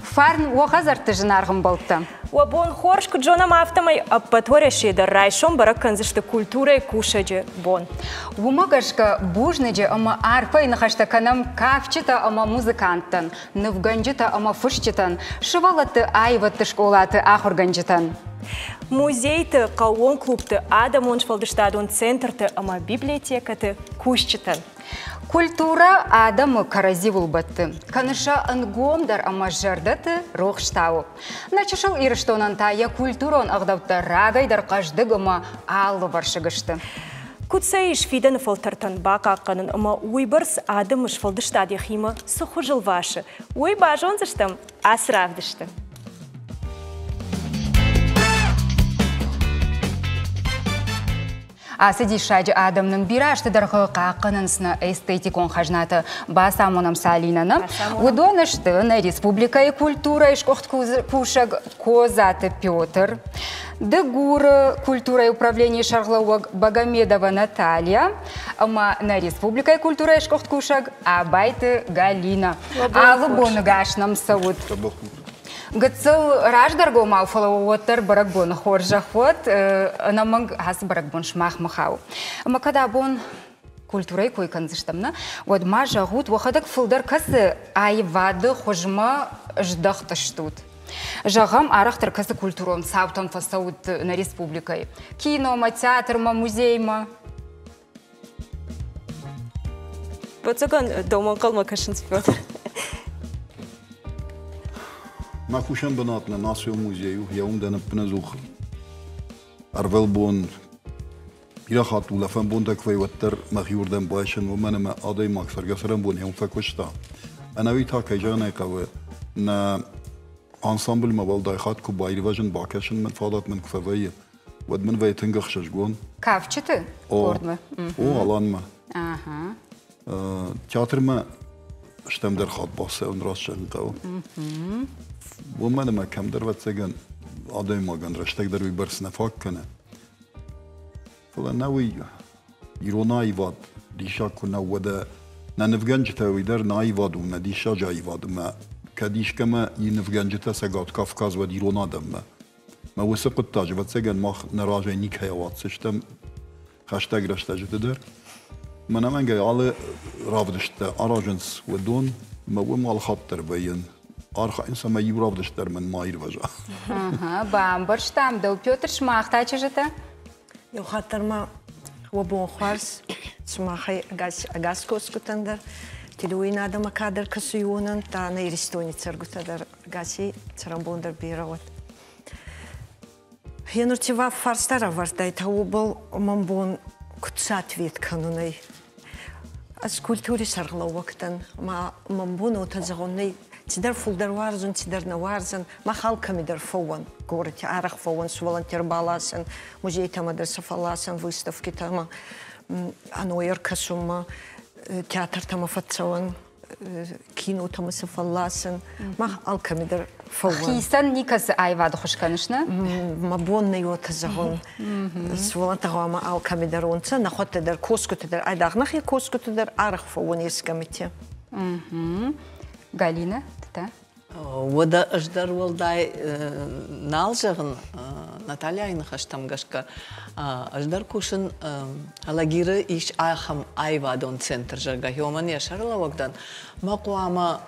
Фарн уағазарты жынарғым болты. Уабон хоршку Джона мафтамай аппаторящие да райшом баракканзышты культурой кушаджи бон. Умагашка бужныджи ама арпа и нахашта канам кавчита ама музыканттан, нывганджита ама фышчитан, шывалаты айваты школаты ахурганджитан. Музей-ты, кауон клуб-ты, адам оншвалдыштадун центр-ты ама библиотека-ты кушчитан. Культура адамы каразивул батты. Каныша ангомдар ама жардаты рухштау. Начашыл ирыштонан тая культурон ағдавты рагайдар қаждығыма алы баршығышты. Кутсаиш фиден фолтартан бака аққанын ама уйбарс адамыш фалдыштады хима суху жылвашы. Уй бажонзыштым асравдышты. Асыди шаджи адамның бирашты дарғы қақынынсына эстетикон хажнаты басамонам салинаны. Удонышты на республика и культура ишкохт кушаг Козаты Петр. Дегур культура и управление Шарлауаг Багамедова Наталья. Ама на республика и культура ишкохт кушаг Абайты Галина. Алыбоны гашнам сауд. Гыцыл раждарго мауфалауоттар баракбон хоржахот, наманг хас баракбон шмах махау. Ама когда бон культурой койканзыштамна, вот мажа гуд вахадак фылдар касы айвады хожма ждахташтут. Жағам арақтар касы культуром саутан фасаут на республикой. Кино, театр, музей. Пацаган дома калма кашинс Петр. Накушен бенат на нашем музее, я умден пнезух. Арвел бон, ирахат ула фен бон таквей ваттер махюрден بايشن ومن ما أضي ماكسر جسرن بون يوم فكوشتا. أنا ويتا كيجانا كوي نا انسامبل ما والدايخات كوبايري فاجن باكشن من فاضت من كفاية ود من في تنجخ شجون. كافشته؟ كوردمه. أو علان ما. تياتر ما اشتم در خاط باسه اون راست شن قو. ومن ما كم در وقت سجن آدم ما جن رشتك در بيبرس نفاق کنه. فلا نوی ایرونای واد دیشا کنه وده ننفجنج تاوی در نای واد و ندیشا جای واد ما کدیش کما ينفجنج تسقط کافکاز و ایرونا دم ما وسقط تاج وقت سجن ما نراجع نیک هیوات سشتم خشتگ رشتج در من من جاي على رافدشت أراجنس ودون ما وما الخطر بين أرخ إنسان ما يرافدشت من ما يرفجع. بامبرشتام دو بيوتر شماخ تاجته؟ يو خاطر ما وبون خارس شماخي أجاس كوس كتندر تدوين هذا ما كادر كسيونن تا نيرستوني ترجع تدر أجاسي ترامبوندر بيروت. هي نرتوا فارسترا وردا يتهوبل منبون كتسات ويت كانوني. از کلتوری سرگلا وقتن ما منبونو تزغونی تدر فول در وارزن تدر نوارزن ما خالق می در فوان گورت عرق فوان سوالنتر بالاسن موزی تام در سفالاسن ویستف کی تام انویر کسوم تئاتر تام فتسوان کینو تام سفالاسن ما خالق می در فوان خیسن نیکس ایواد خوش کنشنه ما بون نیو تزغون سوالنت غام خالق می درونت نخوت در کوسکت در ایداغ نخی کوسکت در عرق فوان یسکمیتی Галина, да? وده أجدر والداي نالجغن ناتاليا إنخشتم غشكا أجدر كوشن هلاجير إيش آخم آيوادون سنتر جرغا هيومن يشار لا وقتن ما قواما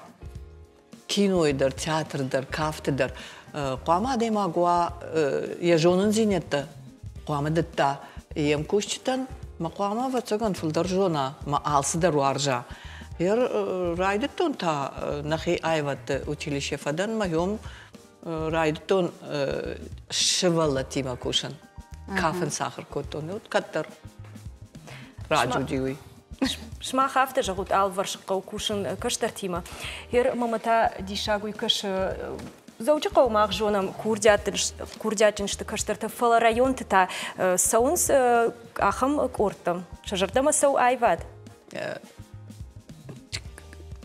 كينو در تياتر در كافت در قواما ديما قوا يجونن زينيتا قواما دتا يم كوشتن ما قواما فتسغن فلدر جونا ما آلس در وارجا ير رايدتون تا نخي ايوات училище فدن ما يوم رايدتون شوالتي ما كوشن كافن ساخر كوتون يوت كتر راجو جيوي شما خافت جغوت الورش قو كوشن كشتر تيما ير مامتا ديشاغوي كش زوجي قو ماغ جونم كوردياتن شت كشتر تفل رايون تا سونس اخم كورتم شجرتم سو ايوات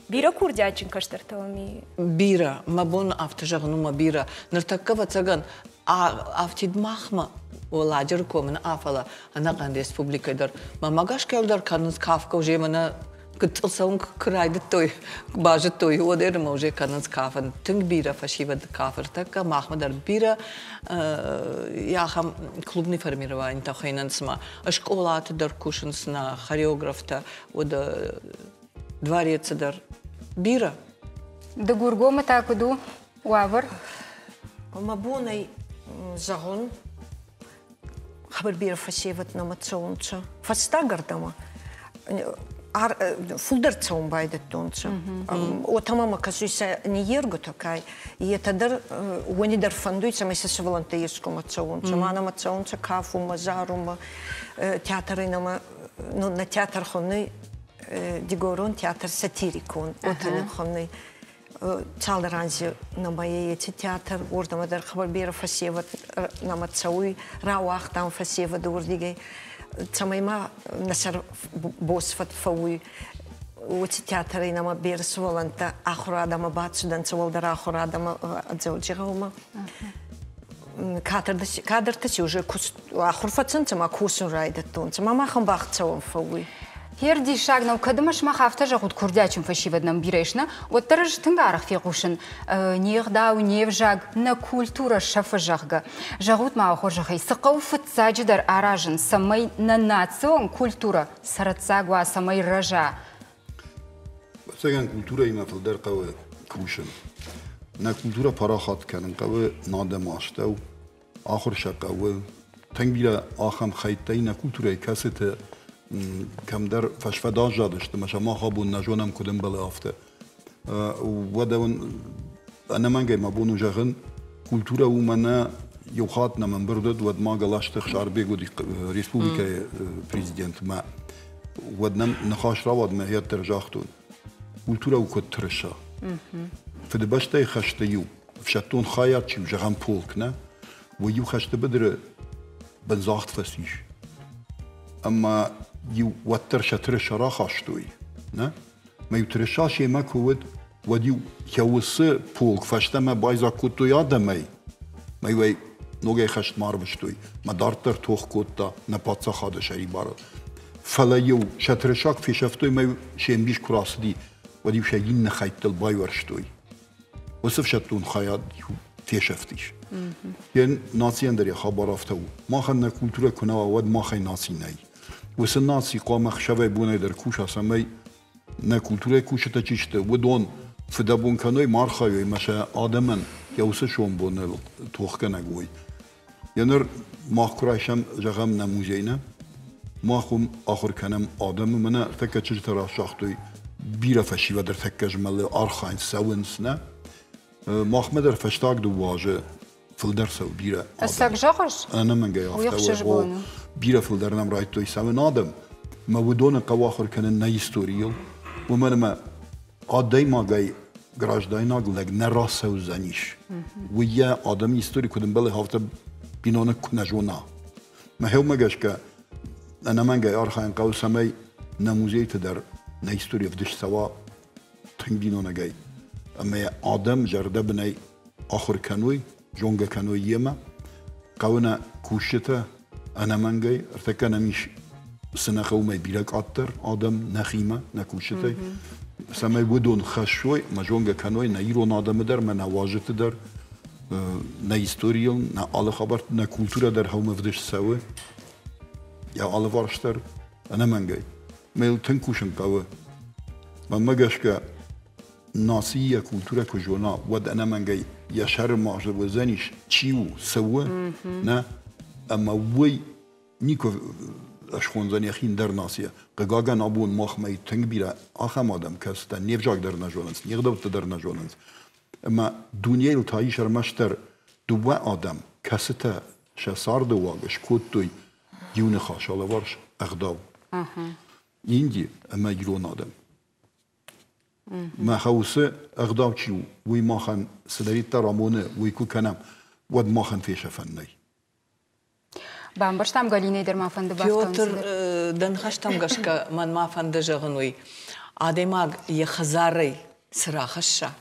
بيرا كوردياتن كشتر تومي بيرا ما بون افتجغنو ما بيرا نرتكب تسغن افتيد مخما ولاجر كومن افلا انا قان ريسبوبليكا در ما ماغاش كيل در كانز كافكا وجي منا Кытылсаун крайды той, бажы той, одер може кананс кафан, тынг бира фашива да кафар, така махмадар бира, яхам клубный формирование тахайнансма, школаты дар кушансна, хореографта, ода дворец дар бира. Да гургома такуду, уавар? Мабунай загон, хабар бира фашива на мацаунца, фастагардама, фулдер цаун байдет тонца. Отамама казуйся не ерго такай. И тадар вони дар фандуйца мы се волонтерскому цаунца. Мана цаунца кафу мазарума театры нама ну на театр хонны дигорон театр сатирикон. Отаны хонны цалранзи на моей театр ордама дар хабар бира фасева нама цауй рауах там фасева дурдиге. Цамайма насар босфат фауи ути театры нама берсволанта ахурадама бацудан цавалдара ахурадама адзауджигаума кадртачи уже ахурфацын цама кусун райдаттун цама махам бахцавам фауи Херди шагнау кадымаш махафта жагут курдячим фашиваднам бирешна, вот тараж тынгарах фекушин, нирдау невжаг на культура шафажагга. Жагут маахоржахай, сакау фатсаджидар аражен, самай на национ культура, сарацагва самай ража. Саган культура има фалдар кавы кушин. На культура парахат канын кавы надамаштау, ахор шакавы, тангбира ахам хайтай на культура касete كم در فشفدا جادشت ماشا ما خابون نجوانم کدوم بله آفته و دون أنا من جاي ما بونو جاهن كولتورا ومنا يوخاتنا من بردد ود ما قلاشت خشار بيجودي ريسبوبليكا بريزيدنت ما ودنا نخاش راود ما هي ترجاختون كولتورا وكترشا فدبشتي خشتيو فشتون خايات شو جاهن بولكنا ويو خشت بدر بنزاخت فسيش أما يو وترشا ترشا راخاشتوي نه ما يترشاش ما كود وديو يوس بولك فاشتما بايزا كوتو يادمي ما يوي نوغي خشت ماربشتوي ما دارتر توخ كوتا نباتسا خاده شري بارد فلا يو شترشاك في شفتوي ما شين بيش كراسدي وديو شاين نخيت الباي ورشتوي وصف شتون خياد في شفتيش ين ناسي اندري خبر افتو ما خلنا كولتورا كنا ود ما خي ناسي ناي وسن ناسي قام خشبه بوني در كوشا سمي نا كولتورا كوشا تشيشته ودون فدابون كانوي مارخاوي مشا آدمن يوسه شون بون توخ كنغوي ينر ما كرايشم جغم نموزينا ما خوم آخر کنم آدم منه فکر چه ترا شاختوی بیره فشی و در فکر جمله آرخاین سوینس نه ما در فشتاق دو واژه فلدر سو بیره الساق جاقش أنا من جاي أفتح بيرة فلدر نم رايت توي سوين آدم ما ودون قواخر كان نيستوريل ومن ما عادي ما جاي گراج داینا گلگ نراس و زنیش ویا آدمی استوری کدوم بله هفته بینان کنجونا ما هم مگش که أنا من جاي أرخين قول سمي نموذج در نيستوري فدش سوا تنجينونا جاي أما آدم جرده بني آخر كانوي جونجا كانوي يما قونا كوشته أنا من جاي ارتكنا مش سنة خومي بيلك أكتر آدم نخيمة نكوشته سمي بدون خشوي ما جونجا كانوي نيرون آدم در من واجت در نيستوريل نا على خبر نا كولتورا در هم فدش سوا يا على وارشتر أنا من جاي ميل تنكوشن قوي ما مجاش ك ناسية كولتورا كجونا ود أنا من جاي يا شر معجز وزنيش تشيو سوا نا أما وي نيكو أشخون زني أخين در ناسية قاعن أبون ماخ ما يتنبيرا آخر مادم كاست نيفجاك در نجولنس نيقدر در نجولنس أما دنيا التايش رمشتر دوا آدم كاسته شسار دواقش كوتوي يون خاش على ورش أخداو يندي أما يرون آدم ما خوسه أخداو شيو وي ماخن سدريت رامونه ويكو كنام ود ماخن فيش فني بامبرشتام قاليني در ما فند بافتون بيوتر دنخشتم قشكا من ما فند جغنوي آدماغ يخزاري سراخشا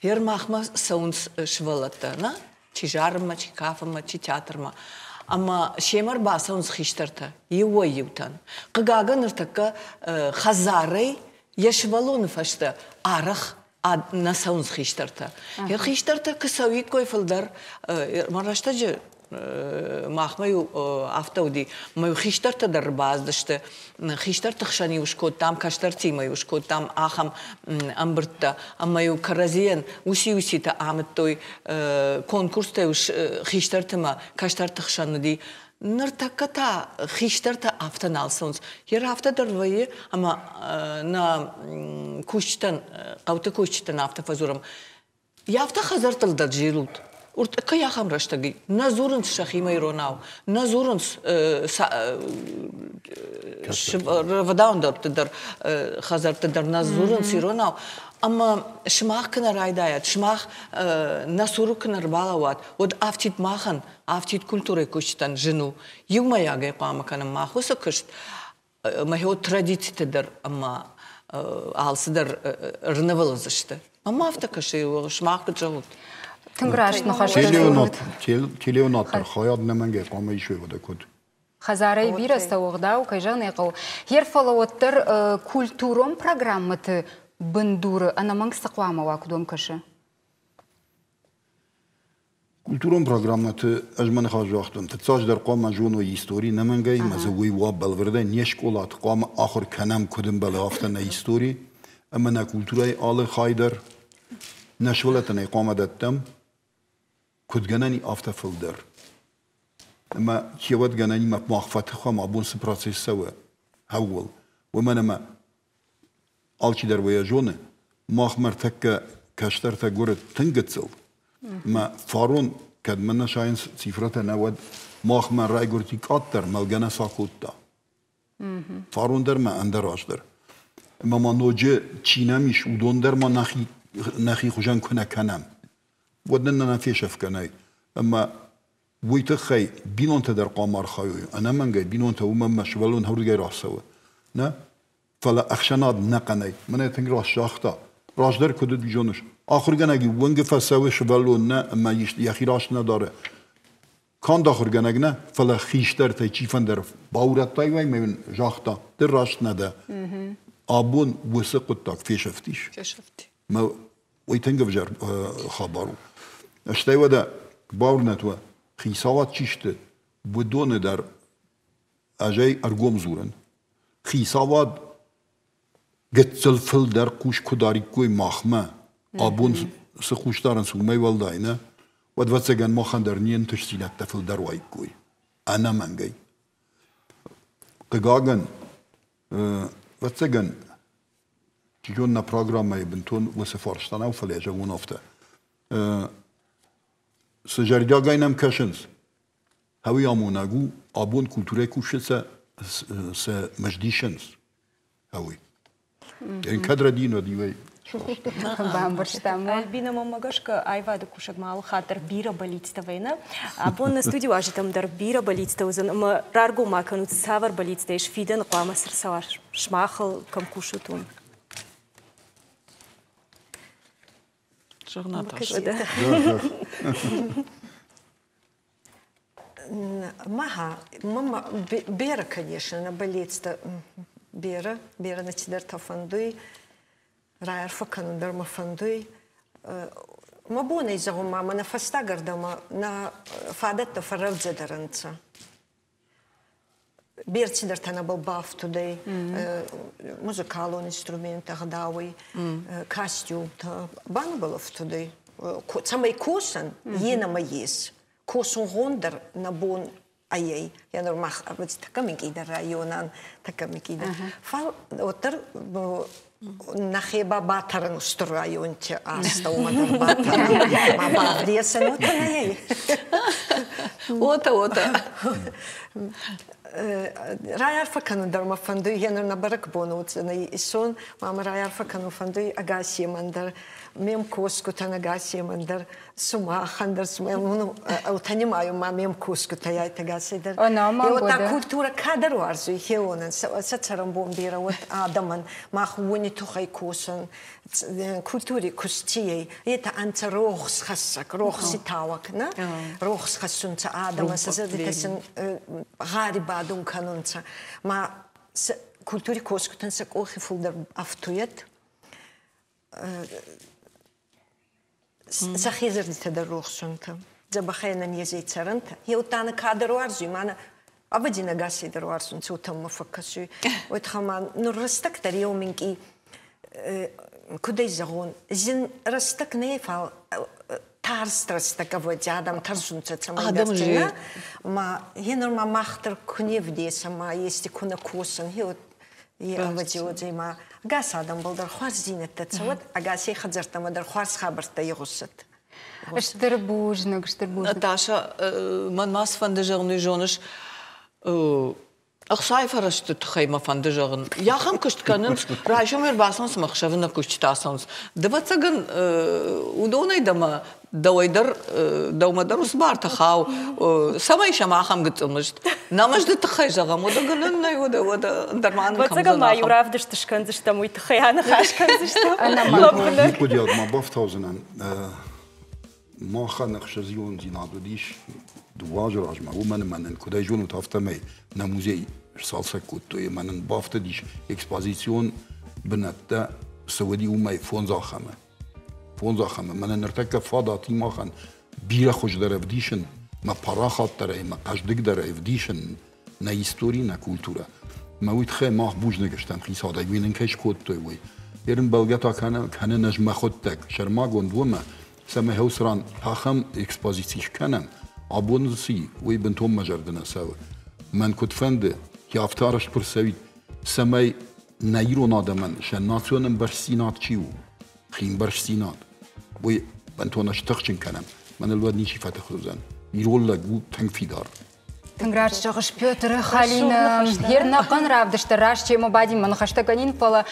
ير ماخما سونس شولتا نا چي جارما چي كافما چي تياترما أما شيمر باسون خيشترتا يويوتن قاعدة نرتكا خزاري يشبلون فشتا أرخ نسون خيشترتا يا خيشترتا كسوي كوي فلدر مرة شتاج ماخمايو أفتودي ما يخيشترتا در باز دشت خيشترتا خشاني وشكوت تام كاشترتي ما يوشكوت تام آخم أمبرتا أما يو كرزين وسي تا عملتوي كونكورس تاوش خيشترتا ما كاشترتا خشانو دي نرتكتا خيشترتا أفتا نالسونز ير أفتا دروي أما نا كوشتن قوت كوشتن أفتا فزورم يافتا خزرت الدجيلوت ورت كيا خم رشتقي نزورنس شخيمة يروناو نزورنس رفداون در تدر خزر تدر نزورنس يروناو أما شماخ كنا رايدايات شماخ نسورو كنا ربالوات ود أفتيت ماخن أفتيت كولتورة كشتن جنو يوم ياجي قام كنا ماخو سكشت ما هو تراديت تدر أما عالصدر رنفلزشته أما أفتكشي وشماخ كجلوت تنقراش نخش تليوناتر خياد نمنجي قام يشوي وده كود خزاري بيرستا وغداو كيجان يقو هير فلوتر كولتورم программаты بندور أنا منك استقوامة واكدوم كشه كولتورم программаты أجمن خارج وقتهم تتصاج در قام جون ويستوري نمنجي مزوي واب بالورده نيشكولات قام آخر كنام كدم بلافتن يستوري أما نا كولتوراي آل خايدر نشولتن إقامة دتم كد جناني أفتا فلدر أما كيوات جناني ما مخفته خام أبون سبراسيس سوا هول ومن ما ألشي در ويا جونه ماخ مرتك كشتر تجورت تنجتسل ما فارون كد من شاين سفرة نود ماخ من رأي جورتي كاتر ملجنا ساكوتا فارون در ما اندراش در اما ما نوجه چینامیش ودون در ما نخي خجان كنا كنام ودنا نفيش أفكناي أما ويتخي بينون تدر قمر خيوي أنا من جاي بينون توما مشغلون هورد جاي راح سوا نا فلا أخشناد نقناي من يتنقل الشاخطة راش در كده بيجونش آخر جناجي ونقف سوا شغلون نا أما يخي راش نداره كان داخل جناجنا فلا خيشتر تيجيفن در باورت تايوي من جاخطة در راش نده أبون وسقطك في شفتيش ما ويتنقف جر خبرو اشتاي ودا باورنتوا خيساوات چيشت بدون در اجاي ارگوم زورن خيساوات گتسل فل در قوش كداري كوي ماخما ابون سخوشتارن سومي والداينا ودواتسگن ماخن در نين تشتيلات تفل در واي كوي انا منگي قاقن واتسگن تجونا برنامج بنتون وسفارشتنا وفلاجة ونافته سجاريدا جاينام كاشنز هوي عموناجو أبون كولتورة كوشة س مجديشنز هوي يعني كدر دين وديوي Альбина мамагашка айвада кушак мало хатер бира болит тавена. Абон на студию аже там дар бира болит тавзан. Ма рарго маканут савар болит теш фиден қама савар шмахал кам кушутун. Мама бера, конечно, на болит-то бера на тидер тафандуй. Райер факан дарма фандуй. Мабуна из-за мама на фастагар дома на фадет то фаравдзе даранца. Берти дартана был баф тудей, музыкалон инструмент агдауи, костюм та бан был в тудей. Самый косан ена маис, косан гондер на бон ай. Я нормах, а вот такая микида районан, такая микида. Фал отер нахеба батаран устроюнте, а стаумадар батаран, мама вресен вот ай. Ота. Райар факану дарма фандуй, я на барак бонут, на исон, мама райар факану фандуй, агаси мандар, мем коску-то нагаси мандер сума хандер сума ну танимаю ма мем коску-то я это гасидер. И вот та культура кадр варзу хеонен сацарам бомбира вот адаман махуни тухай косан культури кустии это антирохс хасак рохси тавак на рохс хасунца адама сазадитесен гарибадун канунца ма культури коску-тан сак охи фулдер автует سخيزر تدروخ سنتا زبخينا نيزي تسرنتا يوتانا كادروارزو مانا أبدينا قاسي دروارزو نسوتا مفكسو ويتخمان نرستك در يومينكي كودي زغون زين رستك نيفال تارس رستك أفوتي آدم ترسون تتسمى ما هنا ما ماختر كنيف ديسا ما يستي كنا كوسن هيو يأودي ما قاس آدم بالدر خوارز زينة تتسود أقاسي خزرت ما در خوارز خبرت يغصت اشتربوجنك ناتاشا من ماس فندجرني جونش أخصائي تخيمة فندجرن يا خم كشت كننس رايشو مير باسونس مخشفنا كشت تاسونس دبتسجن ودوني دما دويدر دومدر صبار تخاو سمايش ما خم قلت مجد نمجد تخيجغم ودا قلنا ودا درمان كم بتسجن ما يرافدش تشكنزش تموي تخيانا خاش كنزش أنا ما يقول يا ما بفتوزن ما خنقش زيون زينادو ديش دواج راجما ومن كده جون وتفتمي نموذج salsa kutto e manen bafte dish exposition benatta سعودي وما فونزا خمه من نرتكب فاضاتي ما خن بيرا خوش در افديشن ما پارا خاطره ما قشدك در افديشن نا هيستوري نا كولتورا ما ويت خي ما بوج نگشتم خي ساده بينن كش كوتو وي يرن بلغتا كان نجم خودتك شرما گوندوما سما هوسران اخم اكسبوزيسيش كانم ابونسي وي بنتهم مجردنا سوا من كنت فند يافتارش برسويد سماي نايرو نادمن شناتونن برسينات چيو خين برسينات وي بنتونا شتخشن كانم من الواد نيشي فتح روزن يرول لك تنفيدار تنگراش چاقش Петр Халина ернақын равдышты раш чему бадим ман хаштаганин пола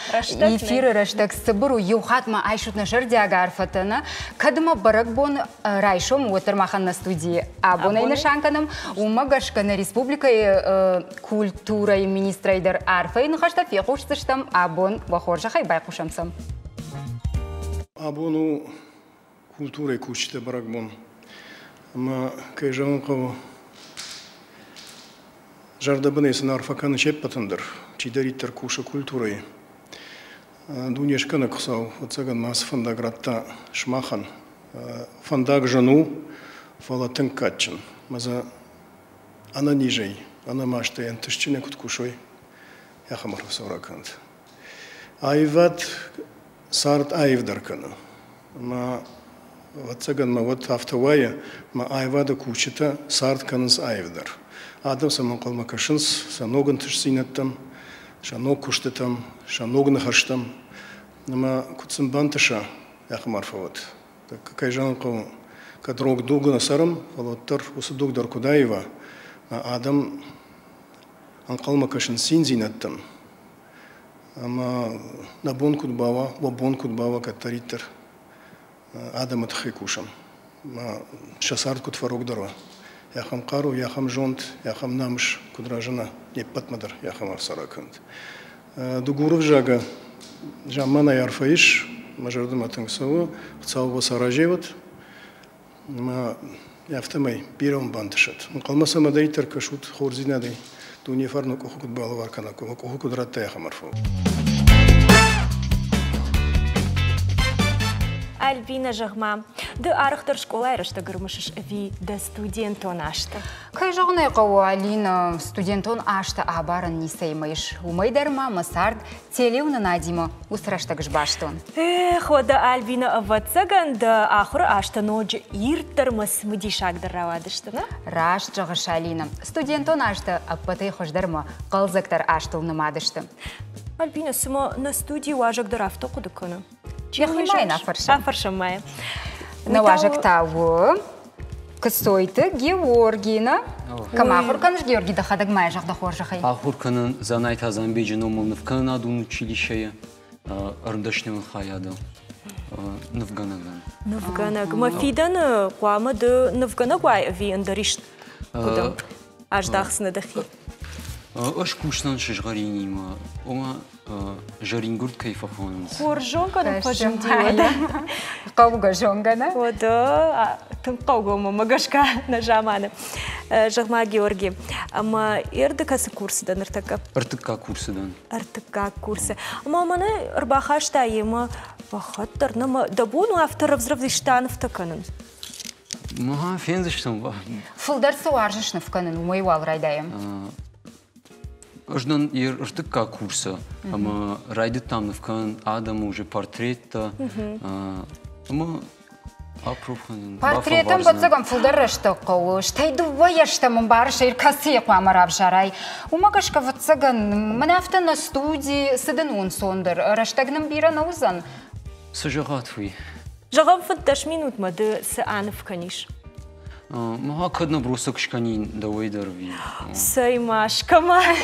эфиры раштак сыбыру юхатма айшутна жердяга арфатына кадыма барак бон райшом утермахан на студии абонайны шанканым умагашкана республика культура и министрайдер арфайны хашта фехуштыштам абон вахоржахай байқушамсам абону культура и кучта барак бон ама кайжанқо Жардабыны сынарфаканы чеппатындыр, чидариттер куша культурой. Дунешканы кысау, отсаган мас фандагратта шмахан, фандаг жану фалатын катчин. Маза ана нижей, ана маштаян тышчине куткушой, яхамарф саураканд. Айват сарт айвдарканы. Ма отсаган ма вот автовая, ма айвада кучита сарт каныз айвдар. Адам саман қалма кашынс, саногын тышсинаттам, шаног куштатам, шаногын хаштам. Нама кутсын бантыша, яхамарфа вот. Какай жанқу, кадрог дугына сарым, фалоттар усы дугдар кудаева, Адам анқалма кашын син зинаттам. Ама набон кудбава, вабон кудбава каттариттар. Адам атхи кушам. Шасард кутфарог дарва. Яхам кару, яхам жонт, яхам намш, кудражана, не патмадар, яхам арсаракант. Дугуров жага, жамана ярфаиш, мажардым атыңсау, цалва саражеват, ма яфтамай бирам бантышат. Қалмаса мадайтар кашут хорзинадай, дунефарну кухукут балаварканаку, кухукут ратта яхам арфау. Альбина Жагма, да арахтар школа ерашта гырмышыш ви да студентон ашта. Кай жағынай қау Алина студентон ашта абарын нисаймайш. Умайдарма масард телеуна надима усрашта гжбаштон. Хода Альбина ватсаган да ахыр ашта ноджи иртармас мыдишагдар равадыштына? Раш жағыш Алина. Студентон ашта аппатай хождарма қалзактар аштыл намадышты. Альбина сыма на студии важагдар авто кудыканы. Яхимай нафаршам. Нафаршамай. Наважак таву. Кысойты Георгина. Камахур каныш Георгий да хадагмай жагда хоржахай. Ахур канын занайт Азамбейджан омылны в Канаду училищее рындашневын хаяды. نفقناً نفقناً ما فيدن قوام ده نفقناً قوي في اندريش كده أجداخ ندخي أش كوشتن شجريني ما وما جرين قرد كيف خانز خورجون كانوا فجم ديودا قوقة جونغنا وده تنقوقو ما قشكا نجامانا جغما جيورجي أما يردك هس كورس ده نرتكب ارتكا كورس دان ارتكا كورس أما منا أربعاش تايما بخاطر نما دبون وأفتر رفز ديشتان افتكنن ما فين زشتم فلدر سوارجش نفكنن ومي والراي دايم أجدن ارتكا كورسا أما رايدت تام نفكان آدم وجه بارتريت أما أبروفن بارتريتم بتزعم فلدر رشتقو شتاي دوية شتم مبارش يركسيق وعمر أبجراي وما كش كفتزعن منافتنا ستودي سدنون صندر رشتقنم بيرا نوزن سجغات فيه جغم فتش مينوت مد سأنف كنيش ما كدنا بروسك شكانين دوي دربي سيماش كمان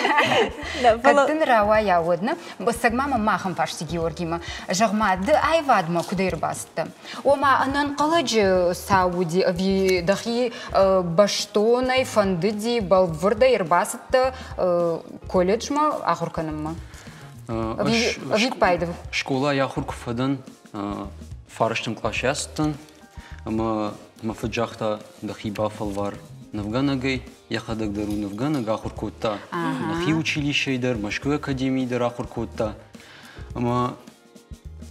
كدن روايا ودنا بس جماعة ما خم فاشتي جيورجيما جماعة د أي واد ما كدير باست وما أنا نقلج سعودي في دخي باشتوني فنددي بالفرد يرباست كوليدج ما آخر كنما في بايد شكولا ياخر كفدن فارشتم كلاشيستن ما فجأة دخي بافلوار نفغاناجي يخدك درو نفغاناجا آخر كوتا نخي училище در مشكو أكاديمي در آخر كوتا أما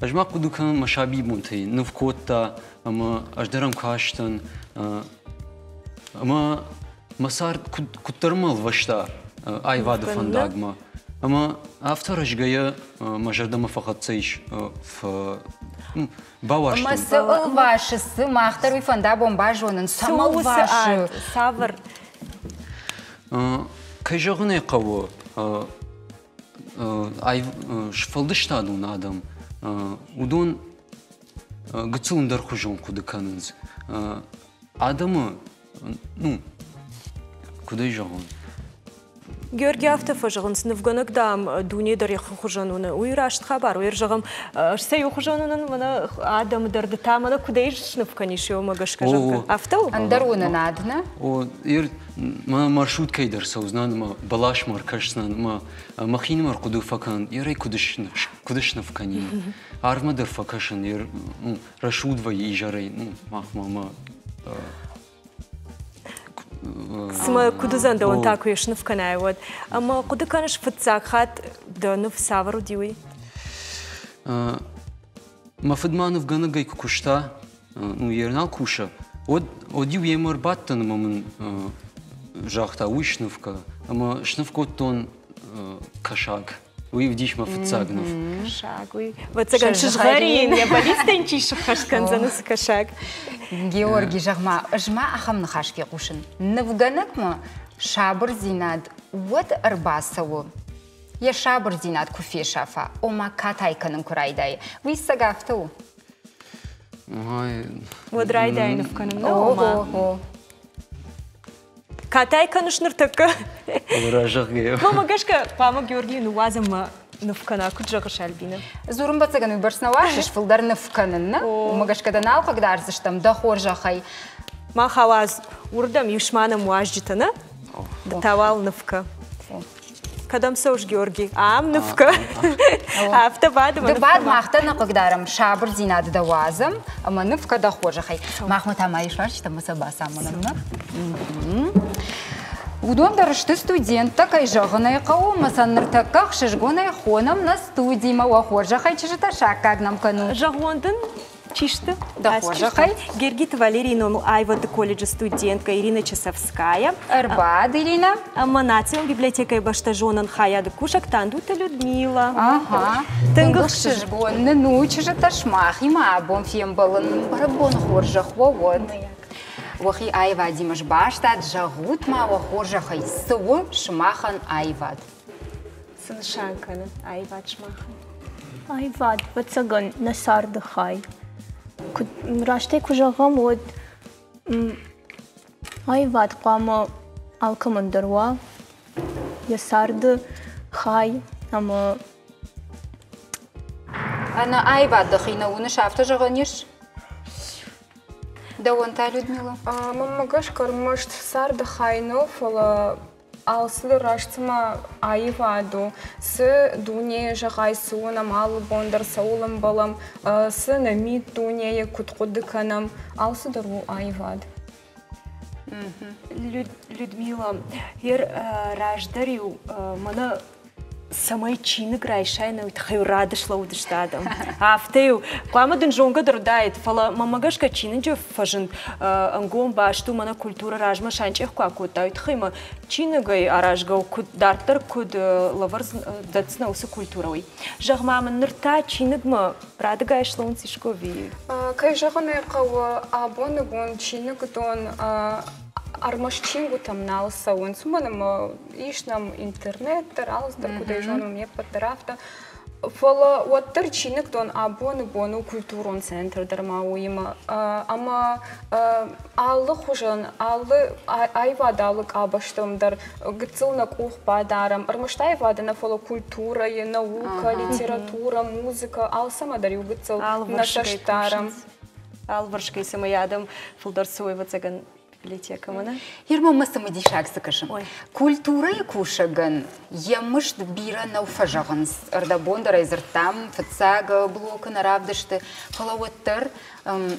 أجمع قدو كان مشابي بونتي نف كوتا أما أجدرم كاشتن أما مسار كترمل وشتا أي واد فنداغما أما أفترش جاية مجردم فقط سيش في باورش مسؤول باش ما أختار ويفندا بومباجون سمو باش سافر كيجغني قوة أي شفلدش تادون آدم ودون قتلون در خجون كده كانز آدم نو كده يجغون Георгий автофажығын сынывғанық дам дуне дария құжануны уйрашт хабар уйржағым сей құжануның мына адамдарды таманы кудей шнып канишо магашка жакка автоу андаруны надна о ир маршрут кейдер соузнан ма балаш маркашнан ма махин мар куду факан ирей кудышнып кани армадер факашан ир рашудва ижарей махмама سما كودزان دون تاكو يشنف كنايود أما قد كانش فتزاك خات دونف سافر وديوي ما فدمانو في غانا جاي كوشتا نو يرنال كوشا وديو يمر باتن من جاختا ويشنفكا أما شنفكو تون كشاك ويفديش ما فتزاغنف كشاك وي وتزاغن شجغارين يا باليستنشي شخش كان زنس كشاك Георгий жагма жма ахам нахашки кушин нывганак ма шабыр зинад вот арбасаву я шабыр зинад куфе шафа ома катайканым курайдай вы сагафту вот райдайнов каным ома катайканыш ныртыка мама гашка пама Георгий ну вазама نفكنا كل جغر شالبينا زورم بتسجن برسنا واحش فلدر نفكنا ومجاش كده ناو كده عرزشتم ده خورجة خي ما خواز وردم يشمانا مواجدتنا دتوال نفكا كدام سوش جورجي نفكا عفتا بعد ما اختنا قدرم شابر زيناد دوازم اما نفكا ده خورجة خي ما اخمت هم ايشوارش تم سبا سامونا ودوم درشت студента кайжагына кау масанныртакка шыжгона хоном на студии ма хожа хай чижта шакаг нам кану жагондын чишты да хожа хай Гергит Валерийевна Айват колледжа студентка Ирина Часовская Арбад Ирина Манациум библиотека баштажонан хаяды кушак тандута Людмила ага тынгых шыжгон ну чижта шмах има бом фем балын барабон хожа хвовод وخي أيوة دي مش باشتاد جغوت ما وخورجة خي سو شماخن أيوة سنشان كان أيوة شماخن أيوة بتسجن نسارد خاي كنت راشتي كجغم ود أيوة قام ألكم دروا يسارد خاي أما Она айвад дохина уны шафта жаганиш. Да он та Людмила. Мамагаш кармашт сар дахайно фала алслы рашцма айваду с дуне жагай суна мал бондар саулам балам с намит дуне куткудыканам алсы дару айвад. Людмила, раждарю мана самай чины грайшайна тхай радышла удыштадам. Афтею, кламадын жонга дырдайт, фала мамагашка чины же фажын ангом башту мана культура ражма шанчех куакутай тхайма чины гай аражгау куд дартар куд лаварз датсна усы культуравый. Жагмамын нырта чиныгма рады гайшла он сишкови. Кай жаганы кава абоны бон чиныгдон армашчингу там налса он суманам ишнам интернет алсдар куда жонам не патарафта фала уаттар чиник дон абоны бону культурон центр дармауима ама аллы хужан аллы айвадалык абаштамдар гыцылна кухпа дарам армаштайвадана фала культура и наука литература музыка алсама дарю гыцыл нашаштарам алваршкай самаядам фулдарсуева цаган библиотека мана. Ирма масамы дишак сакашым. Культура и кушаган ямышт бира науфажаган ардабондара изыртам фацага блока наравдышты фалаваттар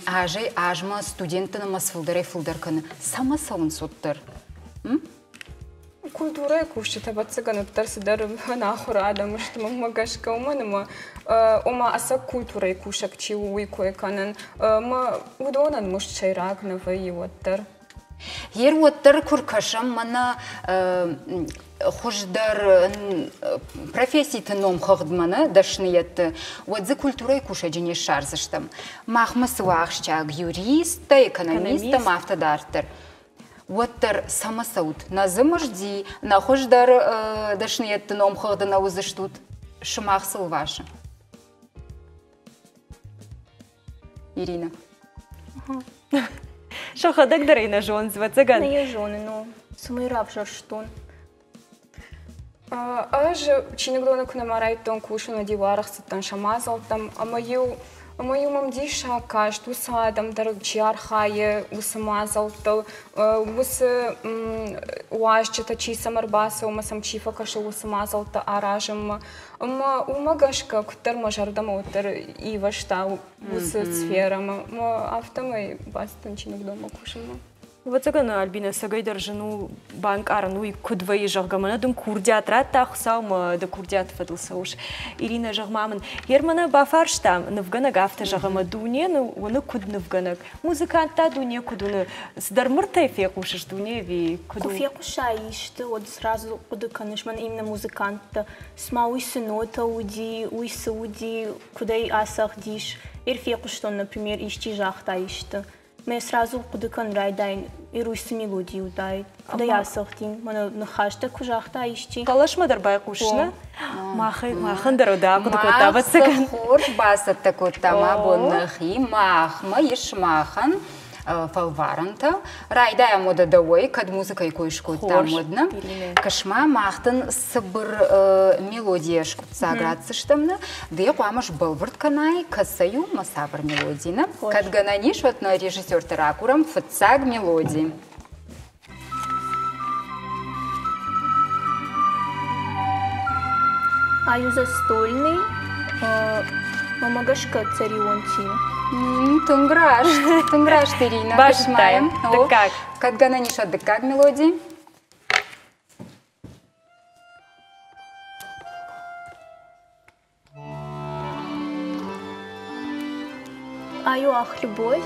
ажай ажма студентына масфылдары фылдарканы сама саун соттар. Культура и кушчы табацыган оттарсыдар нахура адамышты мамагашка уманыма ома аса культура и кушак чиуи коеканын ма удонан муш чайрак навай оттар. Ер оттар куркашам мана хождар профессии тыном хагдмана дашният вот за культурой кушаджине шарзаштам махмас вахчаг юриста экономиста мафтадартер оттар самасаут назымажди на хождар дашният тыном хагдана узаштут шмахсыл ваша Ирина. Шахадак дарайна жон звацаган. Не жоны, но самый раб жарштон. Аж чинегдона кунамарай тон кушу на диварах сатан шамазал там, а мою мамдиша каш ту садам дар чархае усамазал то ус уашчата чи самарбаса умасам чифа кашу усамазал то аражем умагашка кутар мажардам утар и вашта ус сферам автомой бастан чинегдона кушама. Вот цагана Альбина сагайдар жену банк арану и кудвай жагамана дум курдят раттах саума да курдят фадылсауш. Ирина жагмамын ермана бафарштам навгана гафта жагама дуне ну оны куд навганак. Музыканта дуне кудуны сдармыртай фекушаш дуне ви куду. Фекуша ишты вот сразу куды канышман именно музыканта сма уйсы нота уйсы уди кудай асах диш. Фекуштон например ишти жахта ишты. Мы сразу куда конрайдаем и руйсы мелодию дай. Куда я сохтин, мы на хашта кужахта ищи. Калаш мадарбай кушна. Махан даруда куда кота бацаган. Махор басат такота мабоннахи махма ешмахан фалваранта. Райдая мода давой, кад музыка и коишкота модна. Кашма махтан сабыр мелодия шкутса градцыштамна. Дыя куамаш балвард канай касаю масабыр мелодина. Кад гананиш вот на режиссер таракурам фацаг мелодии. Аю застольный, мамагашка царионти. Тунграш, Ирина. Башмаем. Да как? Кад гананиш от как мелодии? Аю ах любовь.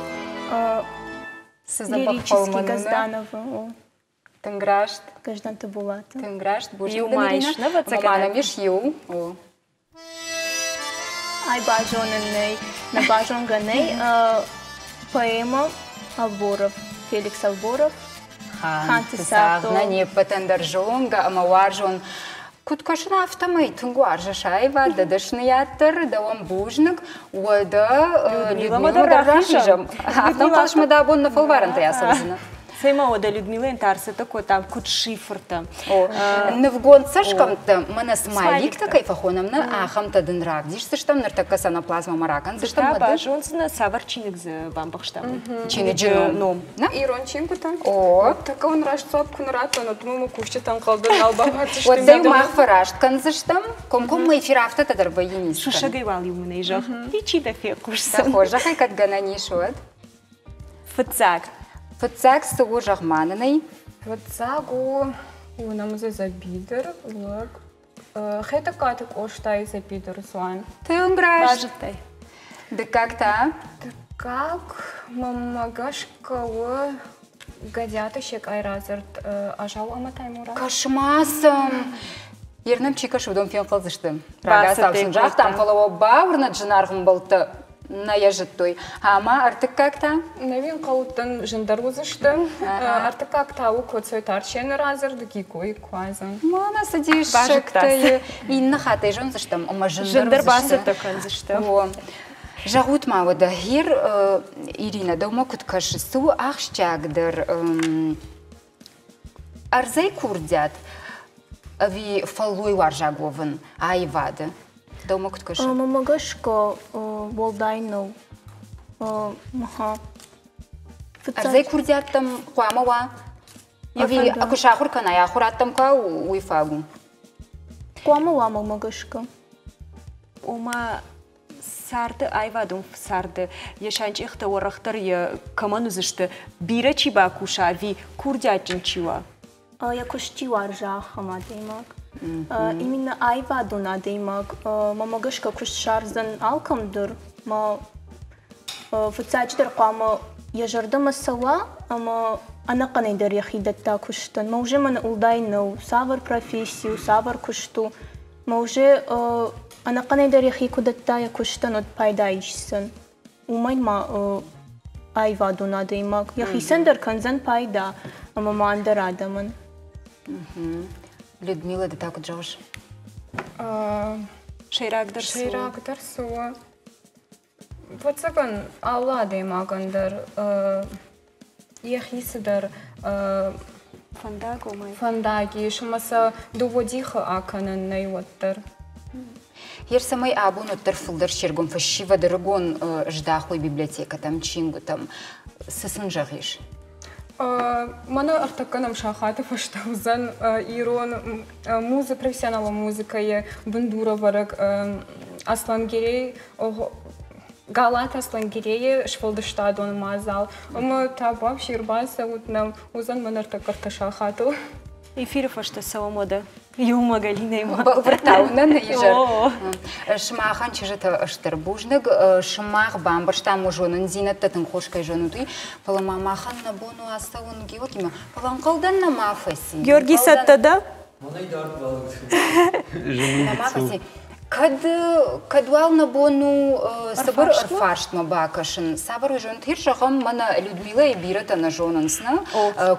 Лирический Газданова. Тунграш. Каждан табулата. Тунграш. Ю майш, на вацагана. Мамана миш ю. Ай бажоненный, на бажонганей поэма Алборов, Феликс Алборов. Хантисах, на не патендаржонга, амаваржон. Куткашна автомай тунгуаржа шайва, да дашниятер, да он бужник, да Людмила Мадарахижам. Автом калшма да бон на фалваранта я собственно. Сейма ода Людмила Интарса такой там кут шифр-то. Невгон сашкам-то мана смайлик-то кайфахонамна, ахам-то денрак. Диш саштам нартака санаплазма маракан. Саштам мада? Жонсына савар чиник за бамбахштам. Чиник джином. Ирон чингу-то. О. Так он раш цопку нарата, но думаю, кушчатан қалдан албаматы. Вот зей махфарашт канзаштам, ком-ком мы эфирафта тадарба енистан. Шушагайвал юмный жах. И чида фекушсан. Похоже, хай кат гана нишуат. Фыцак. Фыцак сугу жахмананай. Фыцагу унамызы забидер, лак. Хэта катык оштай забидер суан. Ты унграш. Бажытай. Да как-то? Как мамагашкалы гадятышек айразырт ажау аматай мура. Кашмасым. Ернам чика шудом фен кылзыштым. Рага савшын жақтан қолауы бауырна джынарғым болты. Наяжыттой. Ама артык как-то? Навин қалуттан жындар ұзышты. Артык как-то ау көтсөй тарчені разырды гикой квазын. Мана садиш шықтай. Инна хатай жонзыштым. Ома жындар басы тақынзыштым. Жағут мауыда. Хер Ирина дома күткашысу ақшчагдыр. Арзай курдят. Ви фалуй варжаговын. Айвады. Дома күткашы? Мамагашка болдайнау. Арзай курдяттым қуамауа? Ви акушахур канай ахураттым ка уйфагу? Қуамауа мамагашка. Ома сарды айвадым сарды. Ешанчы иқта орақтар я каман үзішті. Бира чиба куша, ви курдятчын чива? Я кушти варжахама деймак. Именно айвадуна деймак. Мамагашка кушшарзан алкамдыр. Ма фыцачдыр қама яжардыма сала, ама анақанайдыр яхидатта куштан. Ма уже мана улдайнау савар профессию, савар кушту. Ма уже анақанайдыр яхи кудатта я куштан от пайда ишсын. Умайн ма айвадуна деймак. Яхисандыр канзан пайда, ама мандыр адамын. Людмила, да так вот жауш? Шейрагдар суы. Шейрагдар суы. Ватсаган алла деймагандар. Яхисыдар фандаги. Шумаса доводиха аканан найваттар. Ер самай абун оттар фылдар шергом фашива дыргон ждахуй библиотека там чингу там сысын жағиш. Мана артаканам шахатов аштаузан ирон музы профессионала музыкая бандура варак Аслангерей Галат Аслангерей швалдаштадон мазал. Ама табав ширбаса вот нам узан мана артакарта шахату. Эфиров ашта саламода. Юма Галина ему. Вартауна наезжар. Шмахан чижата аштарбужныг, шмах бамбарштам ужонын зинатта тынхошкай жонутуй. Паламамахан на бону астаун Георгима. Паланқалдан на мафаси. Георгий саттада? На мафаси. Кадуал на бону сабыр арфаштма бакашын. Сабыр жон тиршахам мана Людмила и Бирата на жонансна.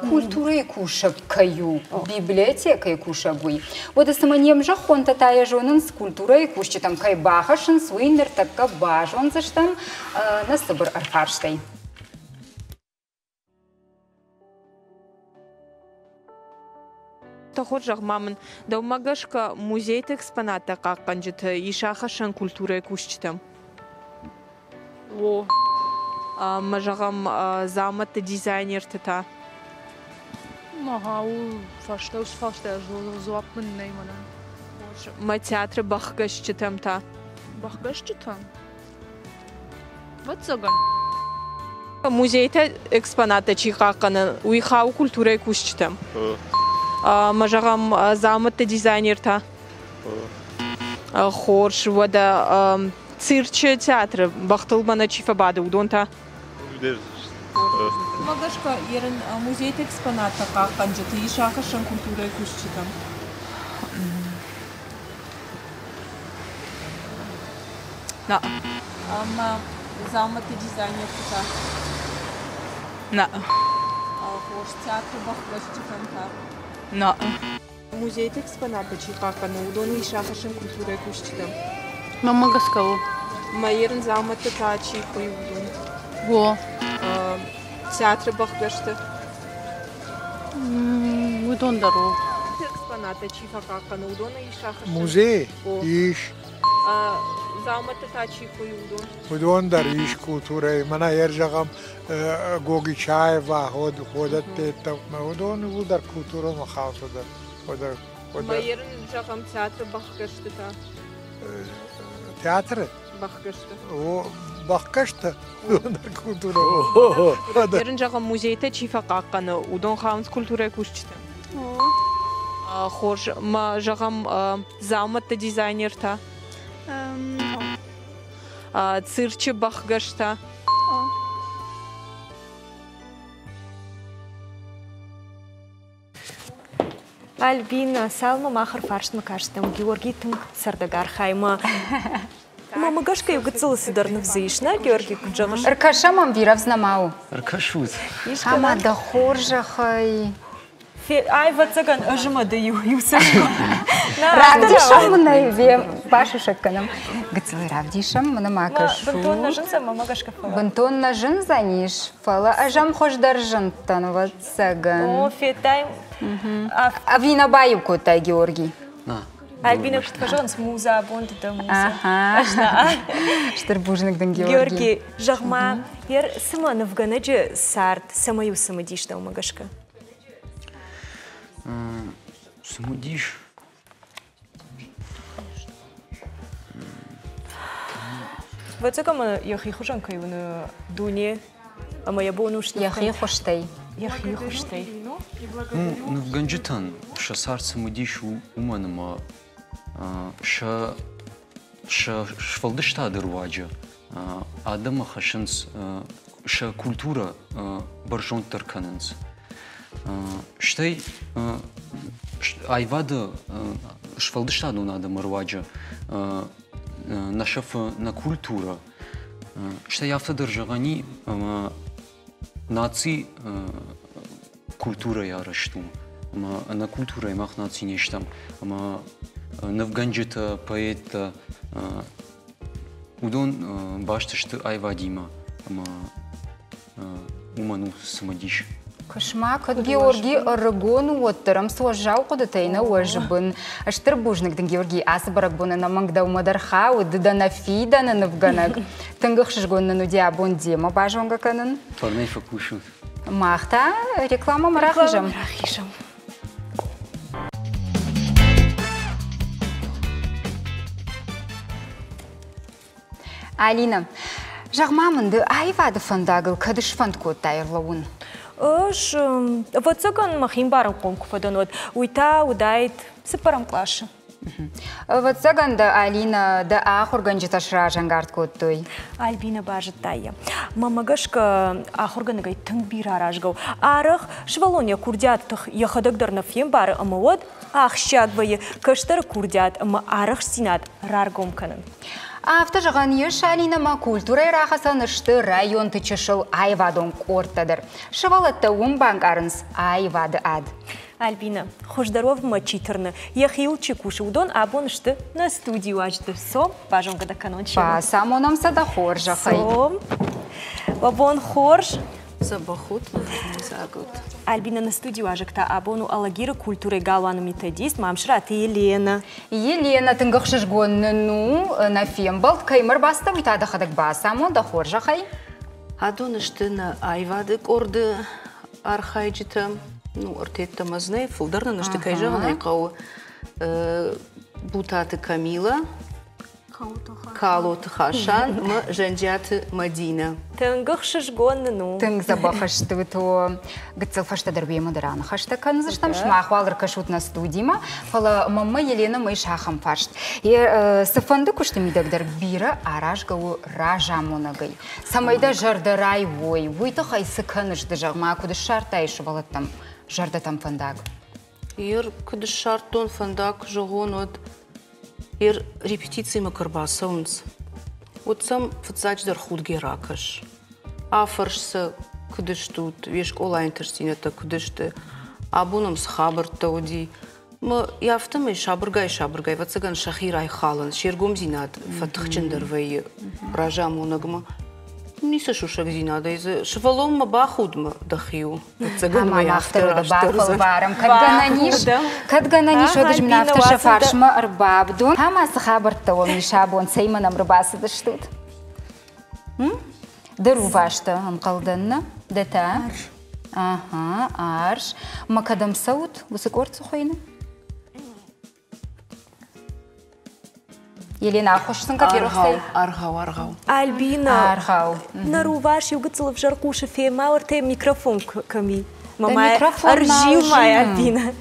Культура и кушак каю. Библиотека и кушагуй. Вот и саманем жахон татая жонанс культура и кушчи там кай бахашын свинер такка бажон заштам на сабыр арфаштай. Тохот мамын даумагашка музейт экспоната какканжыт ишахашан культура кушчитам. О, мажагам заматты дизайнер тата. Махау фаштаус зуапмын неймана. Ма театры бахгашчитам та. Бахгашчитам? Вот заган. Музейт экспоната чихакканы уйхау культура кушчитам. Мажагам заматты дизайнер та. Хорш вода цирче театр бахтылмана чифабады удонта. Магашка ерен музейт экспоната какканжыт ишахашан культура кушчитам. На. Ама заматты дизайнер та. На. Хорш театр бахгашчитам та. На. Музейт экспоната чихакканы удон ишахашан культура кушчитам. Мамагаскау. Майерн заматты та чихой удон. Во. Театр бахгашты. Удон дару. Экспонаты чифа каканы удона и шаха. Музей иш. Заумата та чифа удон. Удон дар иш культура. Мана ержагам гоги чай ва ходат тета. Удон удар культура махавса да. Майерн жагам театр бахкашты та. Театр? Бахкашты. О, бахкашты. Удар культура. Ерн жагам музейте чифа каканы удон хаунс культура кушчты. Хош, ма жагам заумата дизайнер та. Цирче бахгашта. Альбина, салма махар фаршт макаштам, Георгий тынг сардагар хайма. Мама гашка югацыла сыдарны взаишна, Георгий куджамаш. Ркаша мам вирав знамау. Ркашут. Ама да хоржа хай. Ай, вацаган, ажима да юсашко. Равдишам мына ве башушакканым. Гыцылы равдишам мына макашу. Бантон на жынса, мама гашка фала. Бантон на жын заниш. Фала ажам хождар жынтан вацаган. О, фетай. А вина баю кота, Георгий. Альбина, пожалуйста, муза, бонт это муза. Ага. Штырбужник ден Георгий. Георгий, жагма, ер сама навганаджи сарт, самаю самадишта умагашка. Самудиш. Вацагама яхи хужанка юна дуне, а моя бонуш. Яхи хуштей. Яхи хуштей. Ну, в Ганджитан, ша сар самудиш уманама, ша швалдышта дырваджа, адама хашинс, ша культура баржон тарканенс. Штей айвада швалдышта дунада марваджа, нашаф на культура. Штей яфта держагани наци культура ярашту. На культура и мах наци нештам. Навганджита поэта удон башташты айвадима. Уману самадиш. Кошмак от Георгий Орегон уоттерам сложал кудатейна ожбын. Штырбужник ден Георгий асбаракбуна на мангда умадарха удда на фида на навганак. Тынгых шишгон на нудя бондема бажонга канын. Парней факушут. Махта реклама марахижам. Алина, жагмамынды айвады фандагыл кадыш фанд код тайырлауын. Ош, вот цаган махим барам конку фадонот. Уйта удайт сыпарам клаша. Вот цаган да Алина да ахурганжита шражангард код той. Альбина бажет тайя. Мамагашка ахурганагай тынг бираражгау. Арах швалония курдятых яхадагдарна фем бары амавод ахщагвае каштар курдят ама арах синат раргомканын. Автожаган еш Алина ма культура рахасанышты район тычышыл айвадон ортадыр. Шывалатта умбанг арынс айвады ад. Альбина, хождаров мачитерны. Яхил чекуши удон абонышты на студию ажды. Сом, пажонга да канончи. Па, самонам сада хоржа хай. Сом, вабон хорж. Забахут, загут. Альбина на студию ажыкта абону алагира культуры галвану методист, мамшра, ты Елена. Елена, тынгах шишгонны, ну, на фембал, каймар баста витада хадак басамо, да хоржа хай. Адонышты на айвадык орды архайджита, ну, ортетта мазнай, фулдарна нышты кайжаванай кау бутаты Камила, Калот Хашан, Жанджаты Мадина. Тынгах шишгонны, ну. Тынг забахашты, то гыцел фашта дербе модеран хашта канзыштам шмахвалыр кашут на студима, фала мама Елена мой шахам фашт. И сафанды кушты мидагдер бира аражгау ражамонагай. Самайда жардарай вой, войта хай сыканыш дежагма куды шартай швалаттам жарда там фандак. Ир куды шартон фандак жогон от ир репетиции макарбасаунс. Вот сам фацачдар худге ракаш. Афаршса кудыш тут, веш олайн терстинета кудышты. Абунам схабар тауди. Ма яфтамай шабыргай. Вацаган шахирай халан. Шергом зинат фатхчындар вай ражам унагма. Ниса шушак зинада из швалом ма бахудма дахиу. Ама мафтар да бахул варам. Кадгананиш одж нафтар шафаршма арбабдун. Ама сахабарта о мишабон сейманам рбасы даштут. Дару вашта анқалданна дата. Ага, арш. Макадам саут высокорцу хойна. Елена, хочешь Аргау. Альбина. Аргау. Наруваш югацлов жаркуша фема орте микрофон ками. Мама аржил моя Альбина.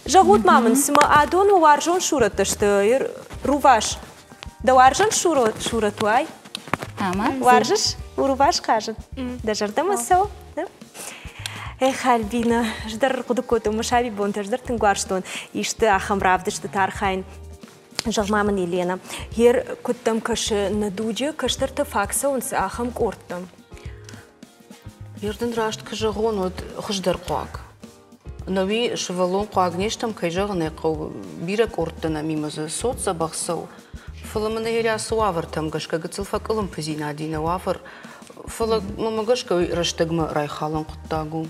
Жагут мамын сма адон варжон шурата что руваш. Да варжон шуратуай. Ама. Варжиш? Уруваш кажет. Да жардама сау. Эх, Альбина, ждар кудукоту машаби бонта ждар тынгварштон. Ишты ахам равдышты тархайн. Жагмамын Елена. Хер куттам кашы надуджи, каштарта факса онс ахам корттам. Ерден рашт кажагон от хождар қуак. Нави швалон қуак нештам кайжаган эқау бира корттана мимазы сот забахсау. Фаламана еря суавартам гашка гацылфак ылым пазина дина вафар. Фала мамагашка раштагма райхалан қуттагу.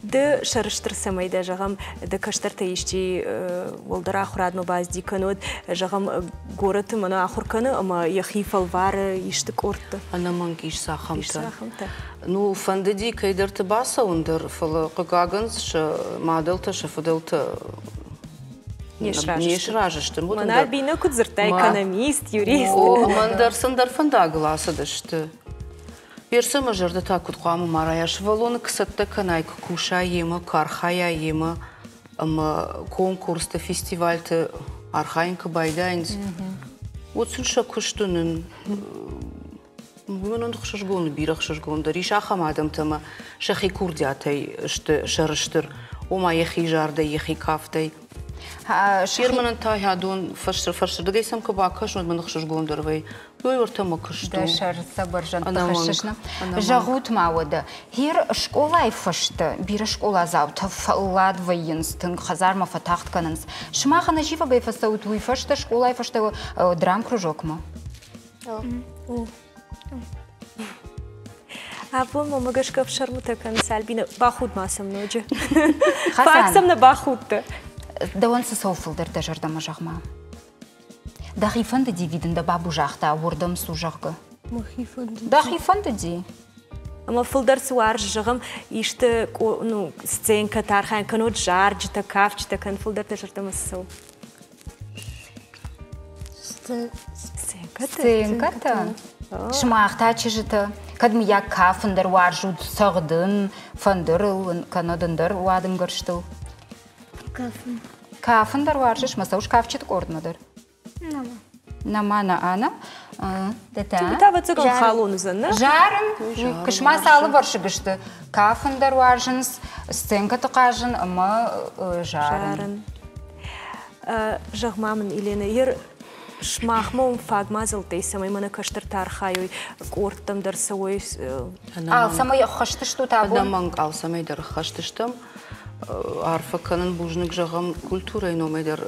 Да шарыштыр самайда жағам, да каштарта ешчи олдара ахурадма базди канот, жағам гораты мана ахурканы, ама яхи фалвары ешті кортты. Ана манг еш сахамта. Ну, фандеди кайдарты баса ондар, фала қағагынз ша мадалта, ша фадалта неш ражышты. Мана Альбина кудзырта экономист, юрист. Мандар сандар фандагы ласадышты. Персама жарды такут қуамы мараяш валоны кысатта канайка куша ема, кархая ема, конкурста, фестивальты архайнка байдайныз. Вот сүнша күштінің Бүгін ондық шашгоны, бирақ шашгондар. Иш ахам адамтама шахи курдятай шарыштыр. Ома ехи жарда, ехи кафтай. Шерманын тай адон фаршырды гейсам кабака, шунд мандық шашгондар вай. Ой, ортама күшті. Да шарыса баржан тахашышна. Жағут мауыды. Хер школай фашты, бира школа заута фаллад вайынстың, хазарма фатахтканынс. Шмахана жива байфаста утуй фашты, школай фашты драм кружок ма. Або мамагашка в шармута канс Альбина бахуд масам ноджи. Факсам на бахудта. Да он софылдыр да жардама жағма. Да хифанды дивидін да бабу жақта ордым су жақғы. Да хифанды ди. Ама фылдар суар жағым ишті сценка тархан канот жарджита, кафчита кан фылдар да жардама сау. Сценка-та? Шмақта чыжыты. Кадмы як кафындар варжуд сағдын, фандырыл, канадындар уадын көрштіл. Кафындар варжыш, маса уж кафчит кордмадар. Нама на ана. Тава цыган халон занна? Жарын. Кышма салы баршыгышты. Кафындар варжынс, сценка-та қажын, ама жарын. Жағмамын, Елена, ер шмахмом фагмазыл тейсамай мана каштыр тархайой корттам дар савой. Ал самай хаштышту табу? Адаманг ал самай дар хаштыштам. Арфа канын бужнык жағам культурай номай дар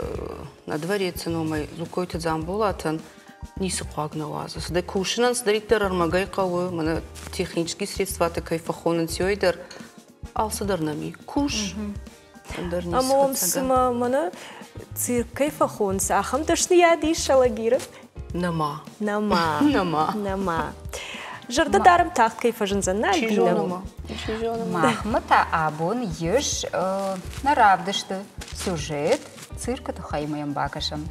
на двореце номай лукойты зам болатын нисы қуагна вазы. Садай кушынан садариктар армагай қауы, мана технические средства такай фахонын сёйдар алсадар нами куш. Ама омсыма мана циркай фахонс ахам ташны яди шалагиров? Нама. Жырды дарым тақ кайфажын занна Альбина. Махмыта абон еш наравдышты сюжет цирка-то хаймаем бакашам.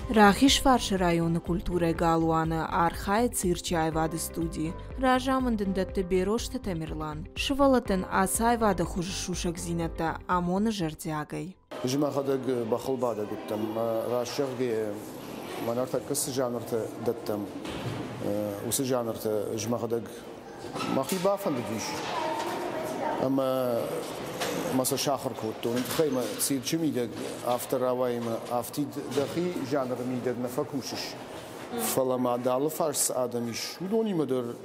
Рахиш фаршы районы культурай галуаны архай цирчи айвады студии. Ражамындын датты берошты Тамерлан. Шывалатын асайвады хужы шушак зината амоны жардягай. Жимахадаг бахылбада гуттам. Рашырге манарта кысы жанрты даттам. Усы жанрты жимахадаг махиба фанды диш. Ама маса шахар кутту. Нтхайма цирчи мидаг авторавайма автид дахи жанр мидаг нафакушиш. Фалама далы фарс адамиш. Удони мадыр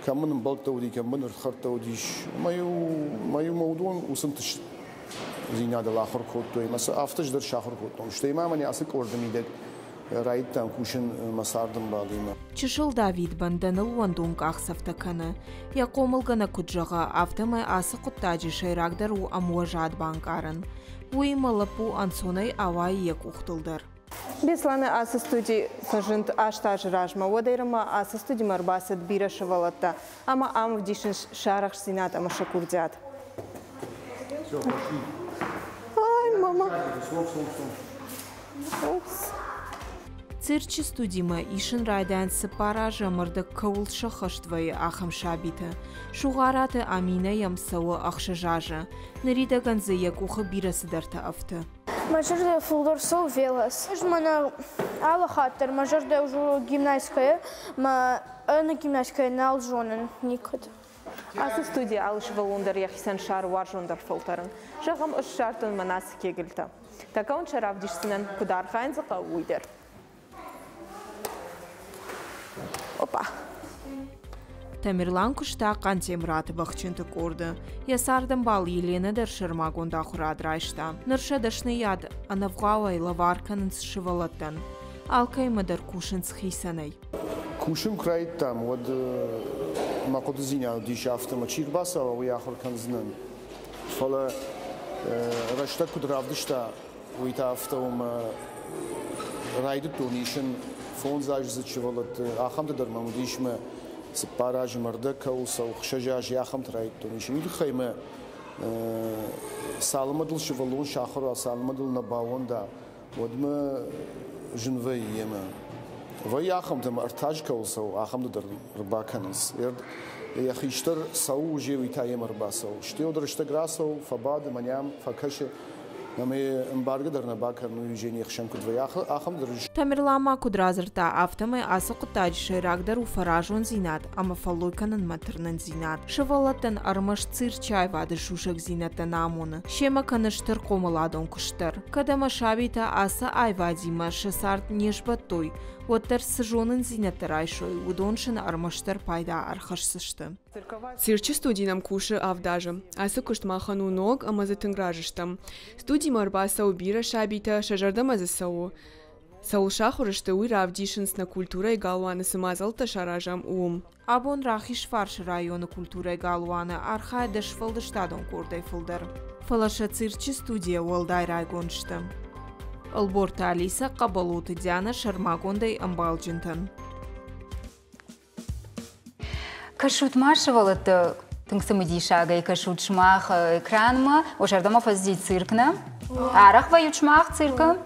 камын балктауди камын рхартаудиш. Маю маудон усынтыш зинада лахар кутту. Маса автыждыр шахар кутту. Штейма мани асык орды мидаг райттан кушин масардым балима. Чышыл Давид банданыл вандун кахсафтаканы. Я комылгана куджага автомай асы куттаджи шайрагдар у амуажад банкарын. Уи малапу ансонай авай ек ухтылдар. Бесланы асы студии сажынт аштаж ражма. Водайрама асы студии марбасад бира шавалатта. Ама амв дишин шарах синат ама шакурдят. Ай, мама. Цирчи студима ишин райдан сыпара жамырды кавулша хаштвай ахам шабита. Шугараты амина ямсауы ахшажажа. Нарида ганзы якуха бирасыдарта авты. Мажорда фулдор сол велас. Мана ала хаттер, мажорда уже гимназская, ма на гимназская на алжонен никот. Асы студия алыш валундар яхисан шар варжондар фолтарын. Жагам ыш шартын манас кегілті. Такаун шаравдишсінен кудар хайнзыға уйдер. Опа. Тамерлан кушта кантемраты бахчынты корды. Ясардым бал Елена дыр шырмагонда хурадрайшта. Ныршадашны яд анавгавай лаварканын сшывалаттан. Алкаймадар кушын схисанай. Кушим крайттам, вот макотзиня дишафтама чирбасава уяхор канзнан. Фала рашта кудравдышта уитафтам райдут тонишин фонзаж зачевалат ахамда дармамудишме сепараж мардaka уса ухшажаж яхам трайд тонишин идхайме салмадл шевалон шахра салмадл набавонда водме жинвей ема وياخم تم ارتاج كوسو اخم در رباكنس يا خيشتر سو جي ويتايم رباسو شتيو درشت غراسو فباد منيام فكش نمي امبارغ درنا باكر نو يجيني خشم كد وياخم درج Тамерлама кудразырта автомай асы кутаج шайрагдар уфаражон зинат, ама фалойканын матернын зинат. Шывалаттан армаш цирчай вады шушак зинаттан амуны. Шема каныштыр комаладон куштыр. Кадама шабита асы айвадима шасарт нешбаттой. Оттар сыжонын зинаттар айшой, удоншын армаштар пайда архашсышты. Цирчи студийнам куши авдажым. Асы куштмахану ног амазы тынгражыштым. Студий марбаса убира шабита шажардам азы сау. Саулша хурышты уй равдишинс на культура и галуаны сымазалта шаражам ум. Абон рахиш фарш районы культура и галуаны архай дашфылдыштадон кордай фылдар. Фалаша цирчи студия уалдай райгоншты. Алборта Алиса Кабалуты Диана Шармагондай Амбалджинтан. Кашут маршавалыты тыңсымыдишагай кашут шмах экранма, ошардама фазди циркна. Арах вают шмах цирка.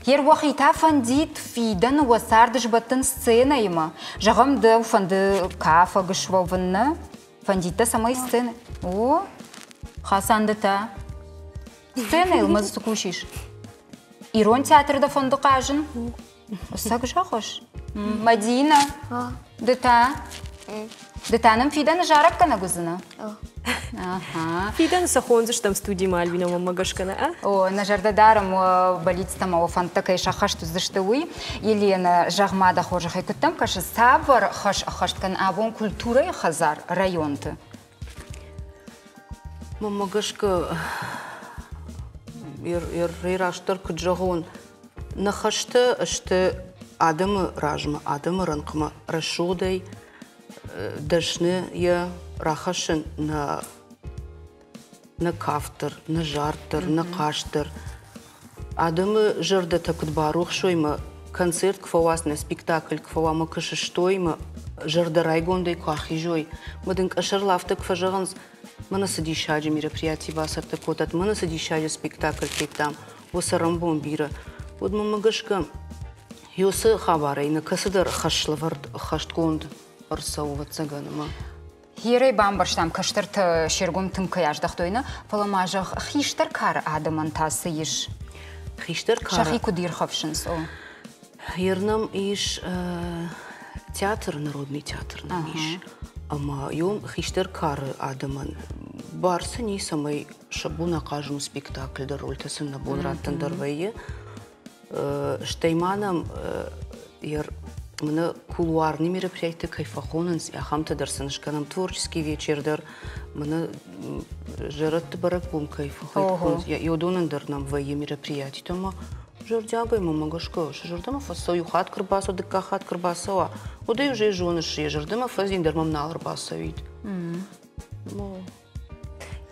Ер вахита фандит фидан уасардыш баттын сцена има. Жагам да фанды кафа гышвавынна. Фандита самой сцены. О, хасандыта. Сцена илмазы сукушиш. Ирон театрда фонду кажын. Осак жахош. Мадина. Дыта. Дытаным фидан жарак кана гузына. Фидан сахонзыш там студии Мальвина мамагашкана, а? О, на жардадаром болит там о фантакай шахашту заштуй. Елена жагмада хожах экутам каша савар хашткан абон культура и хазар районты. Мамагашка Ираштар куджагон нахашты ашты адымы ражма, адымы ранкма рашудай дашны я рахашын на кафтыр, на жартыр, на каштыр. Адымы жырда такут барух шойма концерт кфавасна спектакль кфавама кашыштойма жырда райгондай кахижой. Мадын кашырлафты кфажаганс мана садишаджи мероприятий васар такотат, мана садишаджи спектакль кейтам, васарамбон бира. Вот мамагашка юсы хабарай на касыдар хашлавард хаштконд арсаува цаганыма. Хирей бамбарштам каштырт шергум тымкай аждахтойна, фаламажах хиштар кар адаман тасы иш. Хиштар кар. Шахи кудир хавшинс о. Ернам иш театр, народный театр нам иш. Ама йом хиштар кар адаман. Барсы не самой шабуна кажем спектакль да роль тасын на бон раттан дарвайе. Штайманам ер мына кулуарный мероприятие кайфахонанс, ахамта дарсанышканам творческий вечердар, мына жаратты барак бум кайфахонанс. Я одонан дар нам вайе мероприятие, тома Жордягай мамагашка, шажырдама фасау юхат кырбасо, дыккахат кырбасауа. Одай уже жоныши, жырдама фаз индермам налыр басавид.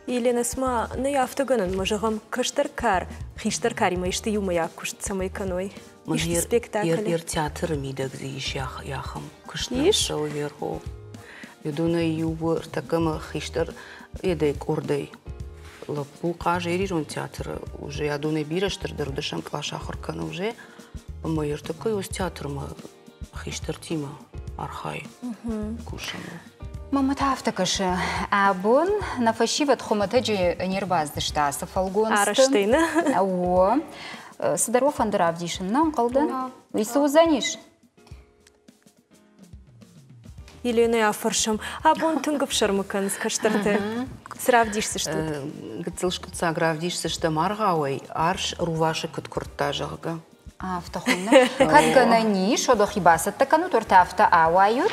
Елена сма, на яфтаганын, можағам кыштыркар, хиштыркар, има ішті юма як күшт самай каной. Ішті спектакль. Ер театр мидак зиш яхам. Кыштыршау ерху. Юдуна юбы ртакама хиштыр едек ордай. Лапу каже ирижон театр уже я думаю бираштыр дырдышам клаш ахыркан уже мы такой уж театр мы хиштыр тима архай кушамо мама тафтакаша абун на фашиват хоматаджи нербаздышта сафалгон араштейна о садаров андравдишин нам қалдан лису заниш Елена яфаршам абун тунгып шармыкан скаштырды сравдишься что гыцылшкыца гравдишься что маргауай арш руваши кыткуртта жагга автохунна катганани шодох ибасат такану тортафта ауают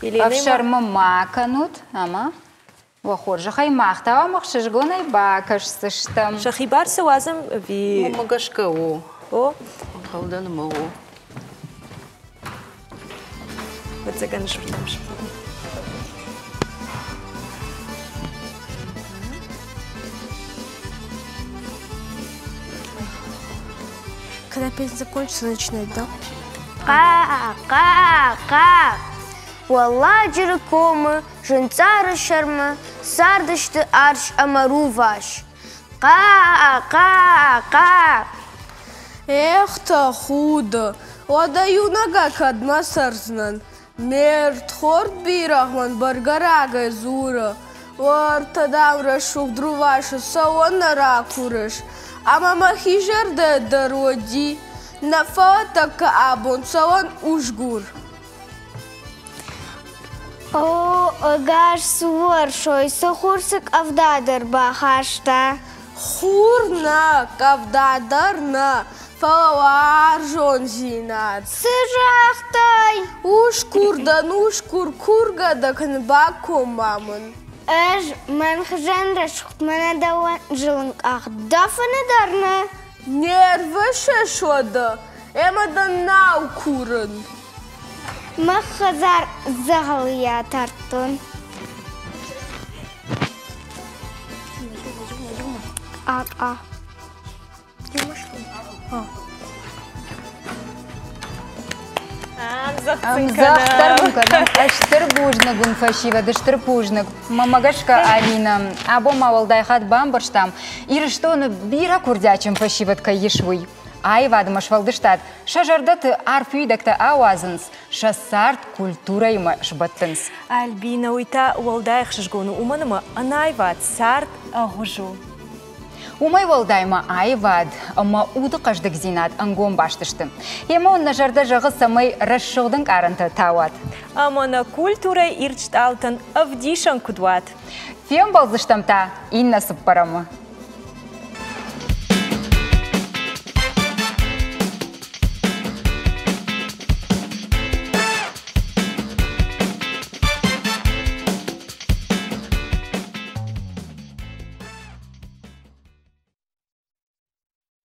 афшарма маканут ама вахор жахай махта махшижгонай бакашсы штам шахибарсы вазым ви магашка о халдан мо вот заган шуртамш Когда песня закончится, начинает, да? Ка. Валла джиркома, жонцара шарма, сардышты арш амару ваш. Ка. Эх, та худо. Ладаю нога кадма сарзнан. Мерт хорт бирахман баргарага зура. Вар тадам рашук друваша сауана ракурыш. Ама махижар да дороди. На фотока абон сауан ушгур. О, агаш суар шой сахурсик авдадар бахашта. Хурна кавдадарна. Фалавар жон зинат. Сыжахтай. Ушкур курга да канбаку мамон. Мен хженра шхт мене дауан жилынг ахдафаны дарна. Нервыше шода. Эма да нау курын. Махазар загалия тартун. Штырбужнак гун фашива, да штырбужнак. Мамагашка Алина, або мавалдайхат бамбарштам. Ирыштоны бира курдячым фашиватка ешвуй. Айвадымаш валдыштат. Шажардаты арфюйдакта ауазынс. Шасарт культурайма шбаттынс. Альбина уйта валдайх шашгону уманыма анайвад сарт агужу. Умай валдайма айвад, ама уды қаждық зинат ангон баштышты. Ема он нажарда жағы самай расшылдың арынты тауат. Амана культура ирчт алтын авдишан кудват. Фем балзыштамта инна сыппарамы.